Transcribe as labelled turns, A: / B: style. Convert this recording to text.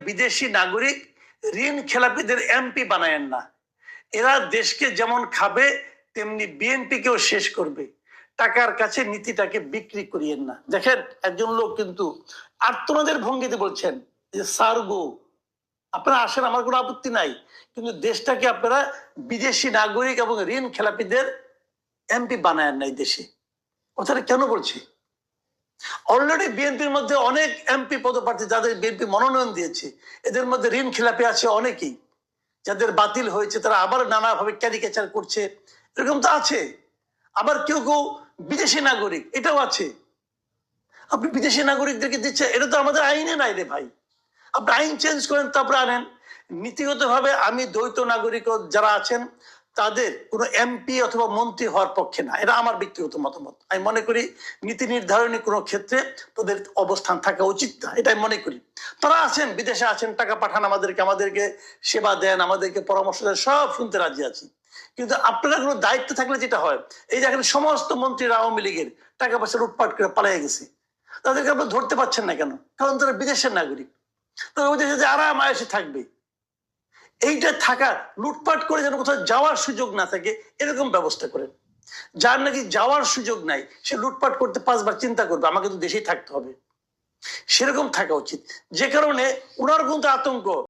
A: বিদেশি নাগরিক ঋণ খেলাপিদের এমপি বানায়েন না। এরা দেশকে যেমন খাবে তেমনি বিএনপিকেও শেষ করবে। টাকার কাছে নীতিটাকে বিক্রি করিয়েন না। দেখেন একজন লোক কিন্তু আর্তনাদের ভঙ্গিতে বলছেন যে স্যার গো আপনারা আসেন, আমার কোনো আপত্তি নাই, কিন্তু দেশটাকে আপনারা বিদেশি নাগরিক এবং ঋণ খেলাপিদের এমপি বানায়েন নাই দেশে। কথাটা কেন বলছি? অলরেডি বিএনপির মধ্যে অনেক এমপি পদপ্রার্থী যাদের বিএনপি মনোনয়ন দিয়েছে, এদের মধ্যে ঋণ খেলাপি আছে অনেকেই, যাদের বাতিল হয়েছে তারা আবার নানাভাবে ক্যারিকেচার করছে, এরকম তো আছে। আবার কেউ কেউ বিদেশি নাগরিক, এটাও আছে। আপনি বিদেশি নাগরিকদেরকে দিচ্ছে, এটা তো আমাদের আইনে নাই রে ভাই। আপনি আইন চেঞ্জ করেন, তারপরে আনেন। নীতিগতভাবে আমি দ্বৈত নাগরিক যারা আছেন তাদের কোনো এমপি অথবা মন্ত্রী হওয়ার পক্ষে না, এটা আমার ব্যক্তিগত মতামত। আমি মনে করি নীতি নির্ধারণী কোনো ক্ষেত্রে তাদের অবস্থান থাকা উচিত না, এটাই মনে করি। তারা আছেন, বিদেশে আছেন, টাকা পাঠান আমাদেরকে সেবা দেন, আমাদেরকে পরামর্শ দেন, সব শুনতে রাজি আছি। কিন্তু আপনারা কোনো দায়িত্ব থাকলে যেটা হয়, এই যে এখানে সমস্ত মন্ত্রীরা আওয়ামী লীগের টাকা পয়সা লুটপাট করে পালিয়ে গেছে, তাদেরকে আপনারা ধরতে পারছেন না কেন? কারণ তারা বিদেশের নাগরিক, তারা ওই দেশে আরাম আয়েসে থাকবে। এইটা থাকা, লুটপাট করে যেন কোথাও যাওয়ার সুযোগ না থাকে এরকম ব্যবস্থা করেন। যার নাকি যাওয়ার সুযোগ নাই, সে লুটপাট করতে 5 বার চিন্তা করবে আমাকে তো দেশেই থাকতে হবে, সেরকম থাকা উচিত। যে কারণে ওনার কিন্তু আতঙ্ক।